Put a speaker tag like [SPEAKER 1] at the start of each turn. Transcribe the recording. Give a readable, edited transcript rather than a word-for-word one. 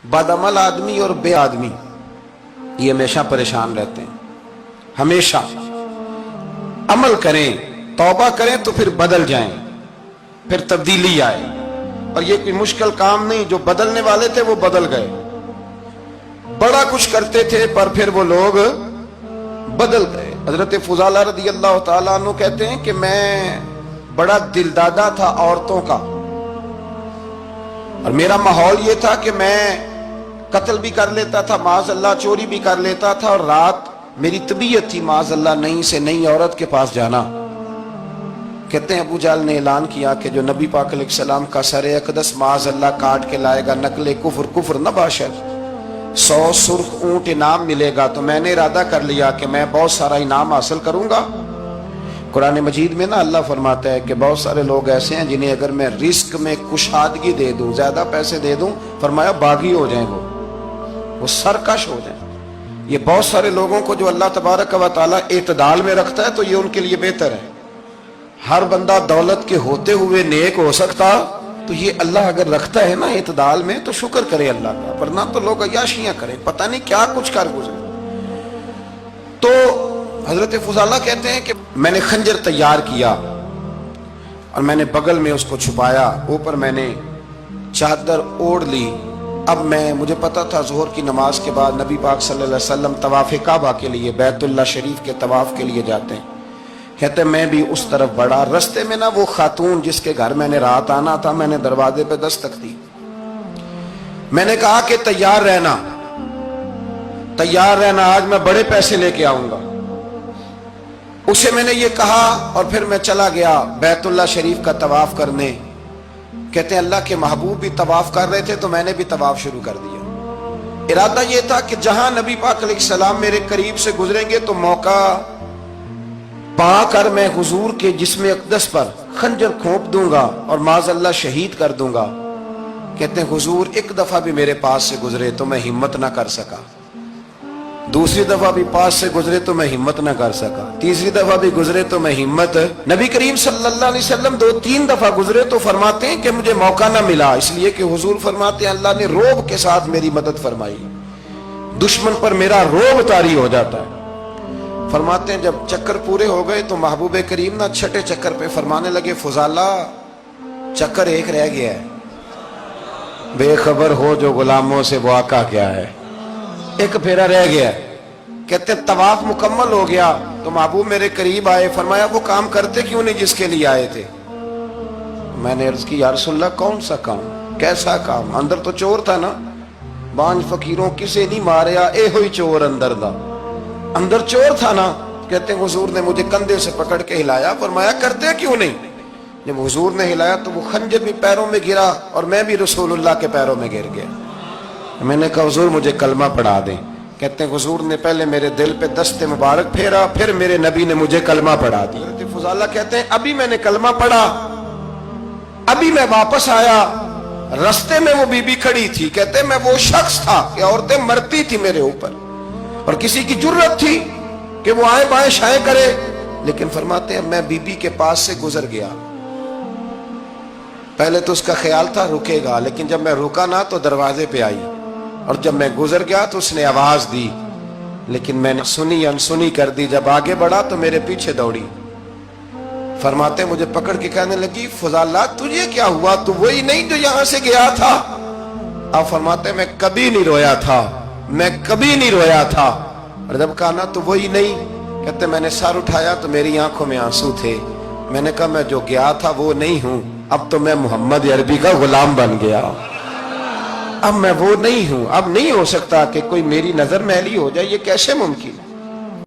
[SPEAKER 1] बदअमल आदमी और बे आदमी ये हमेशा परेशान रहते हैं। हमेशा अमल करें, तौबा करें तो फिर बदल जाएं, फिर तब्दीली आए। और ये कोई मुश्किल काम नहीं, जो बदलने वाले थे वो बदल गए। बड़ा कुछ करते थे पर फिर वो लोग बदल गए। हजरत फुजाला रदी अल्लाह ताला अन्हु कहते हैं कि मैं बड़ा दिलदादा था औरतों का, और मेरा माहौल ये था कि मैं कत्ल भी कर लेता था, माज़अल्लाह चोरी भी कर लेता था, और रात मेरी तबीयत थी माज़अल्लाह नई से नई औरत के पास जाना। कहते हैं अबू जहल ने ऐलान किया कि जो नबी पाक अलैहिस्सलाम का सर अक़दस माज़अल्लाह काट के लाएगा, नकले कुफ्र न बाशर, 100 सुर्ख ऊंट इनाम मिलेगा। तो मैंने इरादा कर लिया कि मैं बहुत सारा इनाम हासिल करूंगा। कुरान मजीद में ना अल्लाह फरमाता है कि बहुत सारे लोग ऐसे हैं जिन्हें अगर मैं रिस्क में कुशादगी दे दूं, ज्यादा पैसे दे दूं, फरमाया बागी हो जाएं, वो सरकश हो जाएं। ये बहुत सारे लोगों को जो अल्लाह तबारक व तआला एतदाल में रखता है तो ये उनके लिए बेहतर है। हर बंदा दौलत के होते हुए नेक हो सकता, तो ये अल्लाह अगर रखता है ना एतदाल में तो शुक्र करे अल्लाह का, वरना तो लोग अय्याशियां करें, पता नहीं क्या कुछ कर गुजरे। तो हजरत फुजाला कहते हैं कि मैंने खंजर तैयार किया और मैंने बगल में उसको छुपाया, ऊपर मैंने चादर ओढ़ ली। अब मुझे पता था ज़ोहर की नमाज के बाद नबी पाक सल्लल्लाहु अलैहि वसल्लम तवाफ़ काबा के लिए, बैतुल्लाह शरीफ के तवाफ़ के लिए जाते हैं। कहते मैं भी उस तरफ बढ़ा। रस्ते में ना वो खातून जिसके घर मैंने रात आना था, मैंने दरवाजे पे दस्तक दी। मैंने कहा कि तैयार रहना, तैयार रहना, आज मैं बड़े पैसे लेके आऊंगा। उसे मैंने ये कहा और फिर मैं चला गया बैतुल्लाह शरीफ का तवाफ करने। कहते हैं अल्लाह के महबूब भी तवाफ कर रहे थे तो मैंने भी तवाफ शुरू कर दिया। इरादा ये था कि जहां नबी पाक अलैहिस्सलाम मेरे करीब से गुजरेंगे तो मौका पाकर मैं हुजूर के जिस्म अक़दस पर खंजर खोप दूंगा और माज़अल्लाह शहीद कर दूंगा। कहते हैं हुजूर एक दफा भी मेरे पास से गुजरे तो मैं हिम्मत ना कर सका, दूसरी दफा भी पास से गुजरे तो मैं हिम्मत ना कर सका, तीसरी दफा भी गुजरे तो मैं हिम्मत। नबी करीम सल्लल्लाहु अलैहि वसल्लम 2-3 दफा गुजरे तो फरमाते हैं कि मुझे मौका ना मिला, इसलिए कि हुजूर फरमाते हैं अल्लाह ने रोब के साथ मेरी मदद फरमाई, दुश्मन पर मेरा रोब तारी हो जाता है। फरमाते हैं जब चक्कर पूरे हो गए तो महबूब करीम ना छठे चक्कर पे फरमाने लगे फुजाला चक्कर एक रह गया है, बेखबर हो जो गुलामों से वो आका क्या है, एक फेरा रह गया। कहते तवाफ मुकम्मल हो गया तो महबूब मेरे करीब आए, फरमाया वो काम करते क्यों नहीं जिसके लिए आए थे। मैंने अर्ज की या रसूलल्लाह कौन सा काम, कैसा काम? अंदर तो चोर था ना, बांझ फकीरों किसे नहीं मारिया ए हुई चोर अंदर दा, अंदर चोर था ना। कहते हुजूर ने मुझे कंधे से पकड़ के हिलाया, फरमाया करते क्यों नहीं। जब हुजूर ने हिलाया तो वो खंजर भी पैरों में गिरा और मैं भी रसूलुल्लाह के पैरों में गिर गया। मैंने कहा हुजूर मुझे कलमा पढ़ा दें। कहते हैं हुजूर ने पहले मेरे दिल पे दस्ते मुबारक फेरा, फिर मेरे नबी ने मुझे कलमा पढ़ा दिया। फुजाला कहते हैं अभी मैंने कलमा पढ़ा, अभी मैं वापस आया, रास्ते में वो बीबी खड़ी थी। कहते मैं वो शख्स था कि औरतें मरती थी मेरे ऊपर और किसी की जुर्रत थी कि वो आए बाएं शाएं करे, लेकिन फरमाते हैं मैं बीबी के पास से गुजर गया। पहले तो उसका ख्याल था रुकेगा, लेकिन जब मैं रुका ना तो दरवाजे पे आई, और जब मैं गुजर गया तो उसने आवाज दी, लेकिन मैंने सुनी अनसुनी कर दी। जब आगे बढ़ा तो मेरे पीछे दौड़ी। फरमाते मुझे पकड़ के कहने लगी फुजाला तुझे क्या हुआ, तू वही नहीं जो यहां से गया था। अब फरमाते मैं कभी नहीं रोया था, मैं कभी नहीं रोया था। और जब कहा ना तो वही नहीं, कहते मैंने सर उठाया तो मेरी आंखों में आंसू थे। मैंने कहा मैं जो गया था वो नहीं हूं, अब तो मैं मोहम्मद अरबी का गुलाम बन गया, अब मैं वो नहीं हूं। अब नहीं हो सकता कि कोई मेरी नजर मैली हो जाए, ये कैसे मुमकिन।